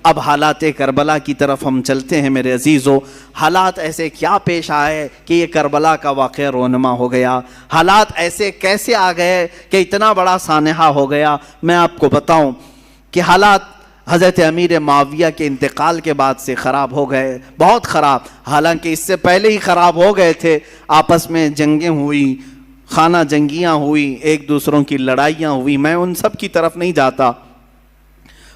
اب حالات کربلا کی طرف ہم چلتے ہیں میرے عزیزو. حالات ایسے کیا پیش آئے کہ یہ کربلا کا واقعہ رونما ہو گیا؟ حالات ایسے کیسے آ گئے کہ اتنا بڑا سانحہ ہو گیا؟ میں آپ کو بتاؤں کہ حالات حضرت امیر معاویہ کے انتقال کے بعد سے خراب ہو گئے، بہت خراب. حالانکہ اس سے پہلے ہی خراب ہو گئے تھے. آپس میں جنگیں ہوئی، خانہ جنگیاں ہوئی، ایک دوسروں کی لڑائیاں ہوئی. میں ان سب کی طرف نہیں جاتا.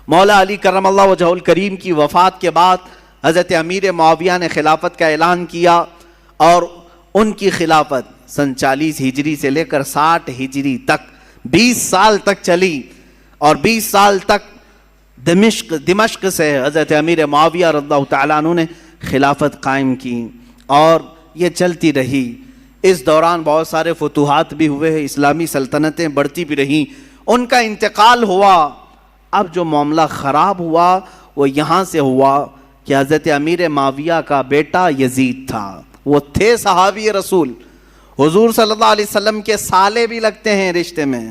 مولا علی کرم اللہ وجہہ الکریم کی وفات کے بعد حضرت امیر معاویہ نے خلافت کا اعلان کیا، اور ان کی خلافت سن 40 ہجری سے لے کر 60 ہجری تک 20 سال تک چلی. اور 20 سال تک دمشق سے حضرت امیر معاویہ رضی اللہ تعالیٰ عنہ نے خلافت قائم کی، اور یہ چلتی رہی. اس دوران بہت سارے فتوحات بھی ہوئے، اسلامی سلطنتیں بڑھتی بھی رہیں. ان کا انتقال ہوا. اب جو معاملہ خراب ہوا وہ یہاں سے ہوا کہ حضرت امیر معاویہ کا بیٹا یزید تھا. وہ تھے صحابی رسول، حضور صلی اللہ علیہ وسلم کے سالے بھی لگتے ہیں رشتے میں.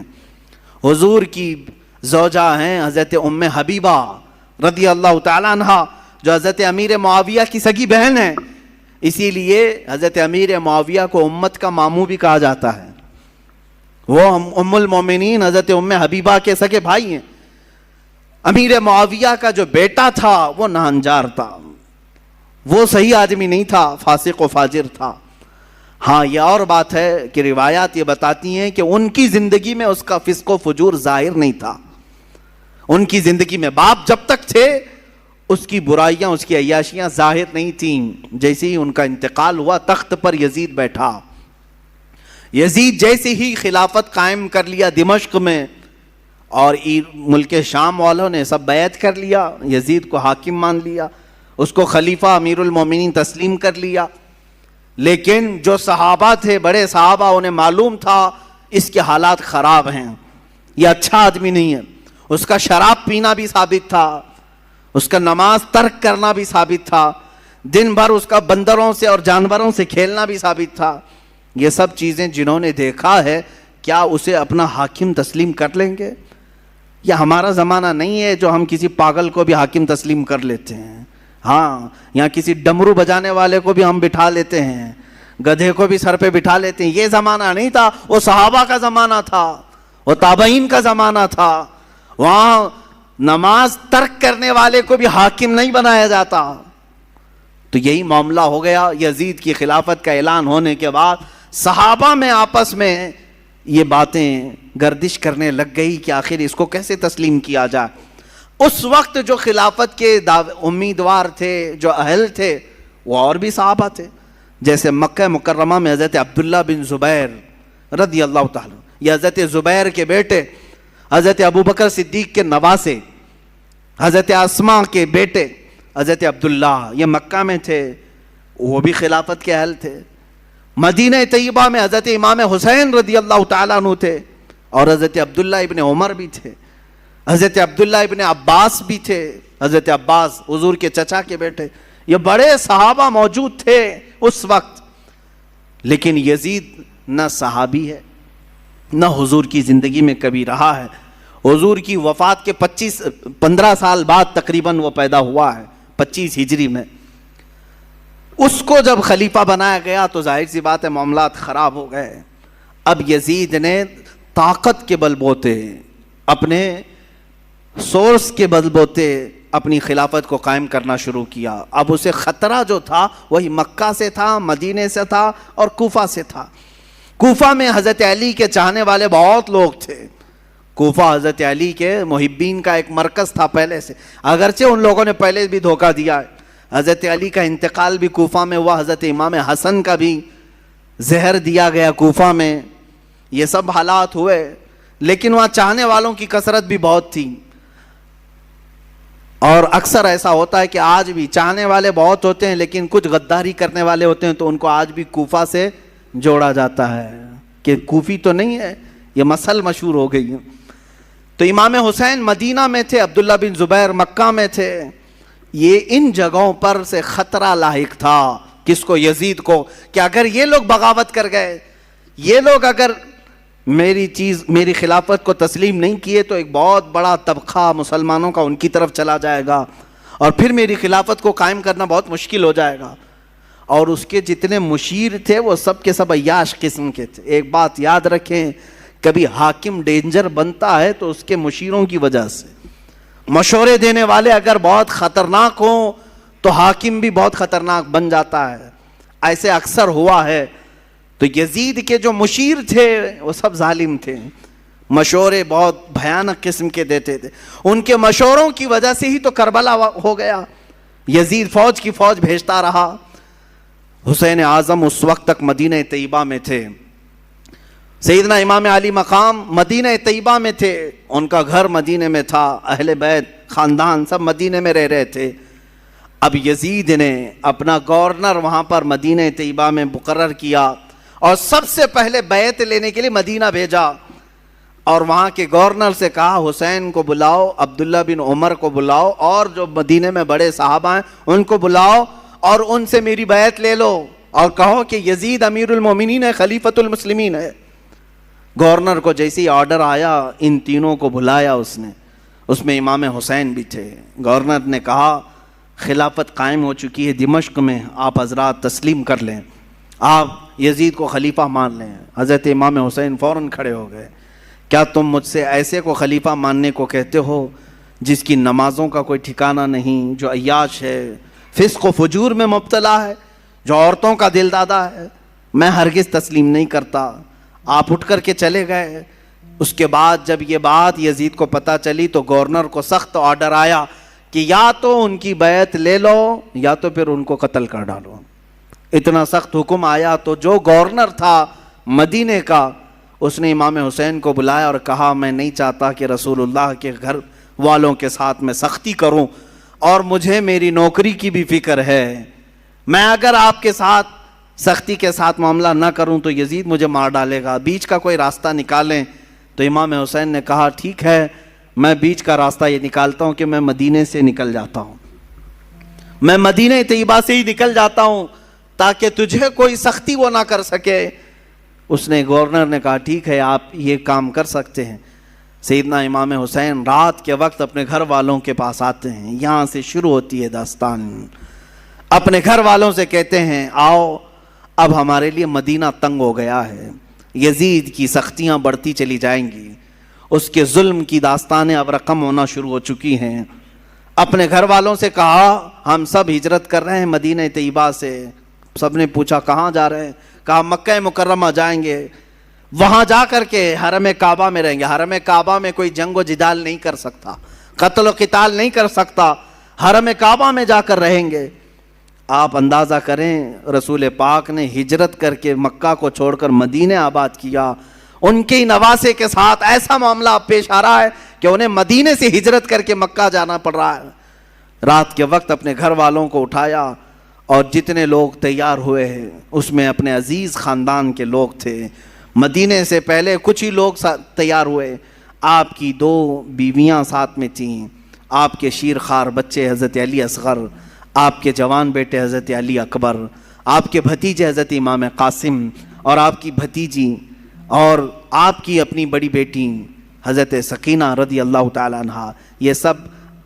حضور کی زوجہ ہیں حضرت ام حبیبہ رضی اللہ تعالیٰ عنہ، جو حضرت امیر معاویہ کی سگی بہن ہے. اسی لیے حضرت امیر معاویہ کو امت کا ماموں بھی کہا جاتا ہے. وہ ام المومنین حضرت ام حبیبہ کے سگے بھائی ہیں. امیر معاویہ کا جو بیٹا تھا وہ ناہنجار تھا، وہ صحیح آدمی نہیں تھا، فاسق و فاجر تھا. ہاں یہ اور بات ہے کہ روایات یہ بتاتی ہیں کہ ان کی زندگی میں اس کا فسق و فجور ظاہر نہیں تھا. ان کی زندگی میں باپ جب تک تھے اس کی برائیاں، اس کی عیاشیاں ظاہر نہیں تھیں. جیسے ہی ان کا انتقال ہوا تخت پر یزید بیٹھا. یزید جیسے ہی خلافت قائم کر لیا دمشق میں، اور ملک شام والوں نے سب بیعت کر لیا، یزید کو حاکم مان لیا، اس کو خلیفہ امیر المومنین تسلیم کر لیا. لیکن جو صحابہ تھے، بڑے صحابہ، انہیں معلوم تھا اس کے حالات خراب ہیں، یہ اچھا آدمی نہیں ہے. اس کا شراب پینا بھی ثابت تھا، اس کا نماز ترک کرنا بھی ثابت تھا، دن بھر اس کا بندروں سے اور جانوروں سے کھیلنا بھی ثابت تھا. یہ سب چیزیں جنہوں نے دیکھا ہے، کیا اسے اپنا حاکم تسلیم کر لیں گے؟ یہ ہمارا زمانہ نہیں ہے جو ہم کسی پاگل کو بھی حاکم تسلیم کر لیتے ہیں. ہاں یہاں کسی ڈمرو بجانے والے کو بھی ہم بٹھا لیتے ہیں، گدھے کو بھی سر پہ بٹھا لیتے ہیں. یہ زمانہ نہیں تھا، وہ صحابہ کا زمانہ تھا، وہ تابعین کا زمانہ تھا. وہاں نماز ترک کرنے والے کو بھی حاکم نہیں بنایا جاتا. تو یہی معاملہ ہو گیا. یزید کی خلافت کا اعلان ہونے کے بعد صحابہ میں آپس میں یہ باتیں گردش کرنے لگ گئی کہ آخر اس کو کیسے تسلیم کیا جائے. اس وقت جو خلافت کے امیدوار تھے، جو اہل تھے، وہ اور بھی صحابہ تھے. جیسے مکہ مکرمہ میں حضرت عبداللہ بن زبیر رضی اللہ تعالیٰ، یہ حضرت زبیر کے بیٹے، حضرت ابوبکر صدیق کے نواسے، حضرت اسماء کے بیٹے حضرت عبداللہ، یہ مکہ میں تھے، وہ بھی خلافت کے اہل تھے. مدینہ طیبہ میں حضرت امام حسین رضی اللہ تعالیٰ عنہ تھے، اور حضرت عبداللہ ابن عمر بھی تھے، حضرت عبداللہ ابن عباس بھی تھے، حضرت عباس حضور کے چچا کے بیٹے. یہ بڑے صحابہ موجود تھے اس وقت. لیکن یزید نہ صحابی ہے، نہ حضور کی زندگی میں کبھی رہا ہے. حضور کی وفات کے 15 سال بعد تقریباً وہ پیدا ہوا ہے، 25 ہجری میں. اس کو جب خلیفہ بنایا گیا تو ظاہر سی بات ہے معاملات خراب ہو گئے. اب یزید نے طاقت کے بل بوتے، اپنے سورس کے بل بوتے اپنی خلافت کو قائم کرنا شروع کیا. اب اسے خطرہ جو تھا وہی مکہ سے تھا، مدینے سے تھا، اور کوفہ سے تھا. کوفہ میں حضرت علی کے چاہنے والے بہت لوگ تھے. کوفہ حضرت علی کے محبین کا ایک مرکز تھا پہلے سے، اگرچہ ان لوگوں نے پہلے بھی دھوکہ دیا ہے. حضرت علی کا انتقال بھی کوفہ میں ہوا، حضرت امام حسن کا بھی زہر دیا گیا کوفہ میں. یہ سب حالات ہوئے، لیکن وہاں چاہنے والوں کی کثرت بھی بہت تھی. اور اکثر ایسا ہوتا ہے کہ آج بھی چاہنے والے بہت ہوتے ہیں، لیکن کچھ غداری کرنے والے ہوتے ہیں، تو ان کو آج بھی کوفہ سے جوڑا جاتا ہے کہ کوفی تو نہیں ہے. یہ مسل مشہور ہو گئی. تو امام حسین مدینہ میں تھے، عبداللہ بن زبیر مکہ میں تھے. یہ ان جگہوں پر سے خطرہ لاحق تھا. کس کو؟ یزید کو. کہ اگر یہ لوگ بغاوت کر گئے، یہ لوگ اگر میری خلافت کو تسلیم نہیں کیے، تو ایک بہت بڑا طبقہ مسلمانوں کا ان کی طرف چلا جائے گا، اور پھر میری خلافت کو قائم کرنا بہت مشکل ہو جائے گا. اور اس کے جتنے مشیر تھے وہ سب کے سب عیاش قسم کے تھے. ایک بات یاد رکھیں, کبھی حاکم ڈینجر بنتا ہے تو اس کے مشیروں کی وجہ سے. مشورے دینے والے اگر بہت خطرناک ہوں تو حاکم بھی بہت خطرناک بن جاتا ہے. ایسے اکثر ہوا ہے. تو یزید کے جو مشیر تھے وہ سب ظالم تھے, مشورے بہت بھیانک قسم کے دیتے تھے. ان کے مشوروں کی وجہ سے ہی تو کربلا ہو گیا. یزید فوج کی فوج بھیجتا رہا. حسین اعظم اس وقت تک مدینہ طیبہ میں تھے. سیدنا امام علی مقام مدینہ طیبہ میں تھے, ان کا گھر مدینہ میں تھا, اہل بیت خاندان سب مدینہ میں رہ رہے تھے. اب یزید نے اپنا گورنر وہاں پر مدینہ طیبہ میں مقرر کیا اور سب سے پہلے بیعت لینے کے لیے مدینہ بھیجا. اور وہاں کے گورنر سے کہا حسین کو بلاؤ, عبداللہ بن عمر کو بلاؤ, اور جو مدینہ میں بڑے صحابہ ہیں ان کو بلاؤ اور ان سے میری بیعت لے لو اور کہو کہ یزید امیر المومنین ہے, خلیفۃ المسلمین ہے. گورنر کو جیسے ہی آرڈر آیا ان تینوں کو بلایا اس نے, اس میں امام حسین بھی تھے. گورنر نے کہا خلافت قائم ہو چکی ہے دمشق میں, آپ حضرات تسلیم کر لیں, آپ یزید کو خلیفہ مان لیں. حضرت امام حسین فوراً کھڑے ہو گئے. کیا تم مجھ سے ایسے کو خلیفہ ماننے کو کہتے ہو جس کی نمازوں کا کوئی ٹھکانہ نہیں, جو عیاش ہے, فسق و فجور میں مبتلا ہے, جو عورتوں کا دل دادا ہے؟ میں ہرگز تسلیم نہیں کرتا. آپ اٹھ کر کے چلے گئے. اس کے بعد جب یہ بات یزید کو پتہ چلی تو گورنر کو سخت آرڈر آیا کہ یا تو ان کی بیعت لے لو یا تو پھر ان کو قتل کر ڈالو. اتنا سخت حکم آیا تو جو گورنر تھا مدینے کا اس نے امام حسین کو بلایا اور کہا میں نہیں چاہتا کہ رسول اللہ کے گھر والوں کے ساتھ میں سختی کروں, اور مجھے میری نوکری کی بھی فکر ہے. میں اگر آپ کے ساتھ سختی کے ساتھ معاملہ نہ کروں تو یزید مجھے مار ڈالے گا, بیچ کا کوئی راستہ نکالیں. تو امام حسین نے کہا ٹھیک ہے, میں بیچ کا راستہ یہ نکالتا ہوں کہ میں مدینے سے نکل جاتا ہوں, میں مدینہ طیبہ سے ہی نکل جاتا ہوں تاکہ تجھے کوئی سختی وہ نہ کر سکے. اس نے گورنر نے کہا ٹھیک ہے آپ یہ کام کر سکتے ہیں. سیدنا امام حسین رات کے وقت اپنے گھر والوں کے پاس آتے ہیں. یہاں سے شروع ہوتی ہے داستان. اپنے گھر والوں سے کہتے ہیں آؤ اب ہمارے لیے مدینہ تنگ ہو گیا ہے, یزید کی سختیاں بڑھتی چلی جائیں گی, اس کے ظلم کی داستانیں اب رقم ہونا شروع ہو چکی ہیں. اپنے گھر والوں سے کہا ہم سب ہجرت کر رہے ہیں مدینہ طیبہ سے. سب نے پوچھا کہاں جا رہے ہیں؟ کہا مکہ مکرمہ جائیں گے, وہاں جا کر کے حرم کعبہ میں رہیں گے. حرم کعبہ میں کوئی جنگ و جدال نہیں کر سکتا, قتل و قتال نہیں کر سکتا, حرم کعبہ میں جا کر رہیں گے. آپ اندازہ کریں رسول پاک نے ہجرت کر کے مکہ کو چھوڑ کر مدینہ آباد کیا. ان کے نواسے کے ساتھ ایسا معاملہ پیش آ رہا ہے کہ انہیں مدینے سے ہجرت کر کے مکہ جانا پڑ رہا ہے. رات کے وقت اپنے گھر والوں کو اٹھایا اور جتنے لوگ تیار ہوئے ہیں اس میں اپنے عزیز خاندان کے لوگ تھے. مدینے سے پہلے کچھ ہی لوگ تیار ہوئے. آپ کی 2 بیویاں ساتھ میں تھیں, آپ کے شیرخوار بچے حضرت علی اصغر, آپ کے جوان بیٹے حضرت علی اکبر, آپ کے بھتیجے حضرت امام قاسم, اور آپ کی بھتیجی, اور آپ کی اپنی بڑی بیٹی حضرت سکینہ رضی اللہ تعالیٰ عنہا. یہ سب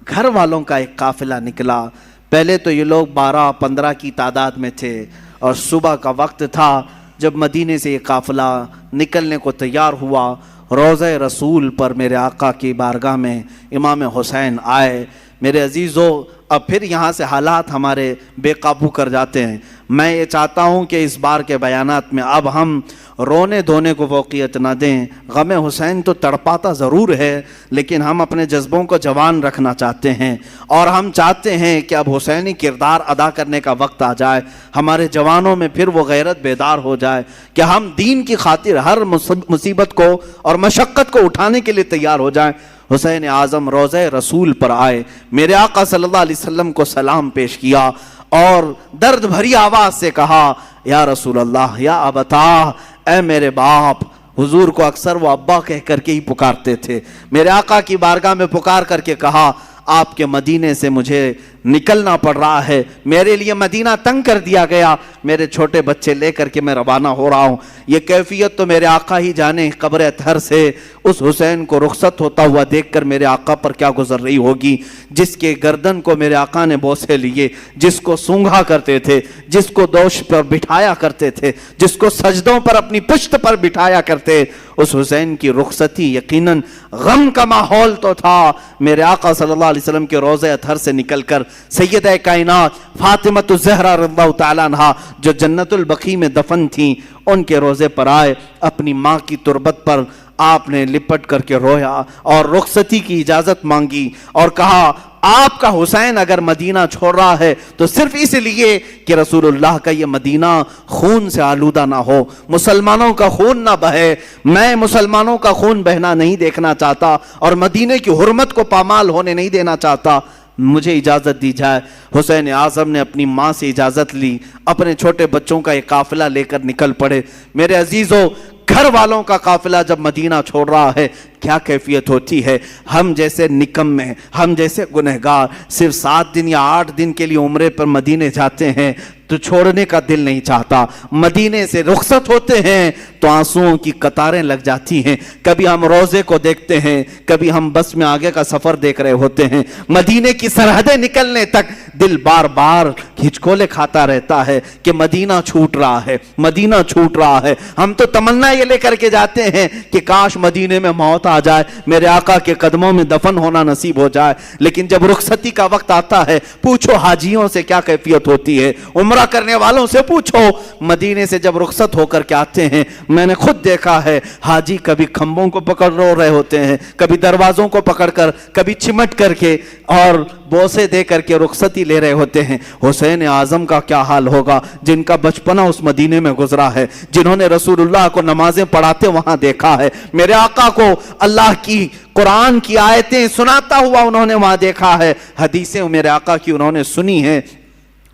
گھر والوں کا ایک قافلہ نکلا. پہلے تو یہ لوگ 12-15 کی تعداد میں تھے, اور صبح کا وقت تھا جب مدینے سے یہ قافلہ نکلنے کو تیار ہوا. روضہ رسول پر میرے آقا کی بارگاہ میں امام حسین آئے. میرے عزیزو اب پھر یہاں سے حالات ہمارے بے قابو کر جاتے ہیں. میں یہ چاہتا ہوں کہ اس بار کے بیانات میں اب ہم رونے دھونے کو فوقیت نہ دیں. غم حسین تو تڑپاتا ضرور ہے لیکن ہم اپنے جذبوں کو جوان رکھنا چاہتے ہیں, اور ہم چاہتے ہیں کہ اب حسینی کردار ادا کرنے کا وقت آ جائے. ہمارے جوانوں میں پھر وہ غیرت بیدار ہو جائے کہ ہم دین کی خاطر ہر مصیبت کو اور مشقت کو اٹھانے کے لیے تیار ہو جائیں. حسین اعظم روضہ رسول پر آئے, میرے آقا صلی اللہ علیہ وسلم کو سلام پیش کیا اور درد بھری آواز سے کہا یا رسول اللہ یا ابتا, اے میرے باپ. حضور کو اکثر وہ ابا کہہ کر کے ہی پکارتے تھے. میرے آقا کی بارگاہ میں پکار کر کے کہا آپ کے مدینے سے مجھے نکلنا پڑ رہا ہے، میرے لیے مدینہ تنگ کر دیا گیا، میرے چھوٹے بچے لے کر کے میں روانہ ہو رہا ہوں۔ یہ کیفیت تو میرے آقا ہی جانے، قبر اطہر سے اس حسین کو رخصت ہوتا ہوا دیکھ کر میرے آقا پر کیا گزر رہی ہوگی، جس کے گردن کو میرے آقا نے بوسے لیے، جس کو سونگھا کرتے تھے، جس کو دوش پر بٹھایا کرتے تھے، جس کو سجدوں پر اپنی پشت پر بٹھایا کرتے۔ اس حسین کی رخصتی یقیناً غم کا ماحول تو تھا۔ میرے آقا صلی اللہ علیہ وسلم کے روضہ اطہر سے نکل کر سیدہ کائنات فاطمہ الزہرا رضی اللہ تعالیٰ عنہا جو جنت البقیع میں دفن تھیں، ان کے روضے پر آئے، اپنی ماں کی تربت پر آپ نے لپٹ کر کے رویا اور رخصتی کی اجازت مانگی اور کہا آپ کا حسین اگر مدینہ چھوڑ رہا ہے تو صرف اس لیے کہ رسول اللہ کا یہ مدینہ خون سے آلودہ نہ ہو، مسلمانوں کا خون نہ بہے، میں مسلمانوں کا خون بہنا نہیں دیکھنا چاہتا اور مدینے کی حرمت کو پامال ہونے نہیں دینا چاہتا، مجھے اجازت دی جائے۔ حسین اعظم نے اپنی ماں سے اجازت لی، اپنے چھوٹے بچوں کا ایک قافلہ لے کر نکل پڑے۔ میرے عزیزو، گھر والوں کا قافلہ جب مدینہ چھوڑ رہا ہے کیا کیفیت ہوتی ہے؟ ہم جیسے نکمے، ہم جیسے گنہگار صرف 7 دن یا 8 دن کے لیے عمرے پر مدینے جاتے ہیں تو چھوڑنے کا دل نہیں چاہتا، مدینے سے رخصت ہوتے ہیں تو آنسوؤں کی قطاریں لگ جاتی ہیں۔ کبھی ہم روزے کو دیکھتے ہیں، کبھی ہم بس میں آگے کا سفر دیکھ رہے ہوتے ہیں، مدینے کی سرحدیں نکلنے تک دل بار بار ہچکولے کھاتا رہتا ہے کہ مدینہ چھوٹ رہا ہے، مدینہ چھوٹ رہا ہے۔ ہم تو تمنا یہ لے کر کے جاتے ہیں کہ کاش مدینے میں موت آ جائے، میرے آقا کے قدموں میں دفن ہونا نصیب ہو جائے، لیکن جب رخصتی کا وقت آتا ہے پوچھو حاجیوں سے کیا کیفیت ہوتی ہے، عمرہ کرنے والوں سے پوچھو، مدینے سے جب رخصت ہو کر کے آتے ہیں میں نے خود دیکھا ہے حاجی کبھی کھمبوں کو پکڑ رو رہے ہوتے ہیں، کبھی دروازوں کو پکڑ کر، کبھی چمٹ کر کے اور بوسے دے کر کے رخصتی لے رہے ہوتے ہیں۔ حسین اعظم کا کیا حال ہوگا جن کا بچپنا اس مدینے میں گزرا ہے، جنہوں نے رسول اللہ کو نمازیں پڑھاتے وہاں دیکھا ہے، میرے آقا کو اللہ کی قرآن کی آیتیں سناتا ہوا انہوں نے وہاں دیکھا ہے، حدیثیں میرے آقا کی انہوں نے سنی ہیں،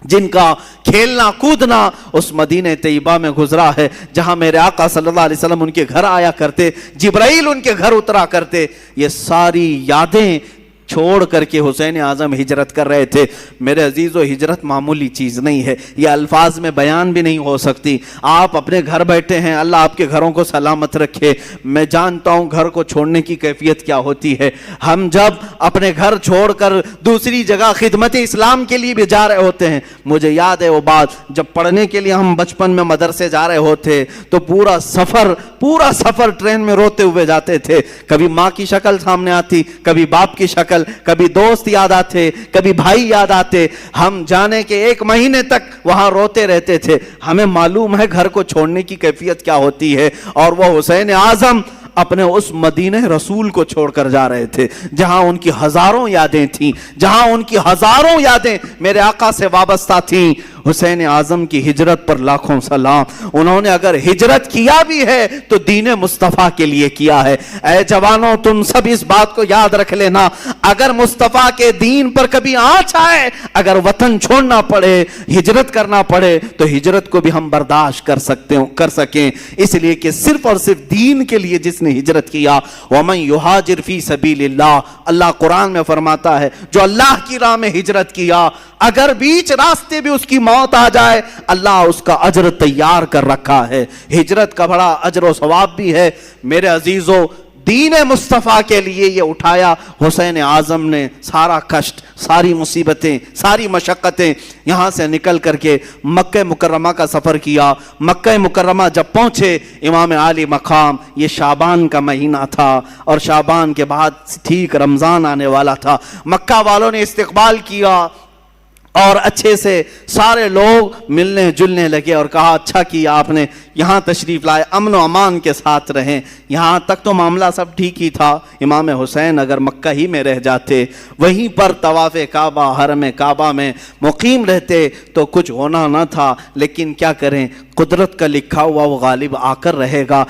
جن کا کھیلنا کودنا اس مدینہ طیبہ میں گزرا ہے جہاں میرے آقا صلی اللہ علیہ وسلم ان کے گھر آیا کرتے، جبرائیل ان کے گھر اترا کرتے۔ یہ ساری یادیں چھوڑ کر کے حسین اعظم ہجرت کر رہے تھے۔ میرے عزیزو، ہجرت معمولی چیز نہیں ہے، یہ الفاظ میں بیان بھی نہیں ہو سکتی۔ آپ اپنے گھر بیٹھے ہیں، اللہ آپ کے گھروں کو سلامت رکھے۔ میں جانتا ہوں گھر کو چھوڑنے کی کیفیت کیا ہوتی ہے۔ ہم جب اپنے گھر چھوڑ کر دوسری جگہ خدمت اسلام کے لیے بھی جا رہے ہوتے ہیں، مجھے یاد ہے وہ بات جب پڑھنے کے لیے ہم بچپن میں مدرسے جا رہے ہوتے تو پورا سفر ٹرین میں روتے ہوئے جاتے تھے، کبھی ماں کی شکل سامنے آتی، کبھی باپ کی شکل، کبھی دوست یاد آتے، کبھی بھائی یاد آتے۔ ہم جانے کے 1 مہینے تک وہاں روتے رہتے تھے۔ ہمیں معلوم ہے گھر کو چھوڑنے کی کیفیت کیا ہوتی ہے، اور وہ حسین اعظم اپنے اس مدینہ رسول کو چھوڑ کر جا رہے تھے جہاں ان کی ہزاروں یادیں تھیں، جہاں ان کی ہزاروں یادیں میرے آقا سے وابستہ تھیں۔ حسین اعظم کی ہجرت پر لاکھوں سلام۔ انہوں نے اگر ہجرت کیا بھی ہے تو دین مصطفیٰ کے لیے کیا ہے۔ اے جوانوں، تم سب اس بات کو یاد رکھ لینا، اگر مصطفیٰ کے دین پر کبھی آنچ آئے، اگر وطن چھوڑنا پڑے، ہجرت کرنا پڑے، تو ہجرت کو بھی ہم برداشت کر سکیں، اس لیے کہ صرف اور صرف دین کے لیے جس نے ہجرت کیا، وَمَن يُهَاجِرْ فِي سَبِيلِ اللَّهِ، اللہ قرآن میں فرماتا ہے جو اللہ کی راہ میں ہجرت کیا، اگر بیچ راستے بھی اس کی موت آ جائے، اللہ اس کا اجر تیار کر رکھا ہے۔ ہجرت کا بڑا اجر و ثواب بھی ہے۔ میرے عزیزو، دین مصطفیٰ کے لیے یہ اٹھایا حسین اعظم نے سارا کشٹ، ساری مصیبتیں، ساری مشقتیں، یہاں سے نکل کر کے مکہ مکرمہ کا سفر کیا۔ مکہ مکرمہ جب پہنچے، امام عالی مقام، یہ شعبان کا مہینہ تھا اور شعبان کے بعد ٹھیک رمضان آنے والا تھا۔ مکہ والوں نے استقبال کیا اور اچھے سے سارے لوگ ملنے جلنے لگے اور کہا اچھا کیا آپ نے یہاں تشریف لائے، امن و امان کے ساتھ رہیں۔ یہاں تک تو معاملہ سب ٹھیک ہی تھا، امام حسین اگر مکہ ہی میں رہ جاتے، وہیں پر طواف کعبہ، حرم کعبہ میں مقیم رہتے تو کچھ ہونا نہ تھا، لیکن کیا کریں، قدرت کا لکھا ہوا وہ غالب آ کر رہے گا۔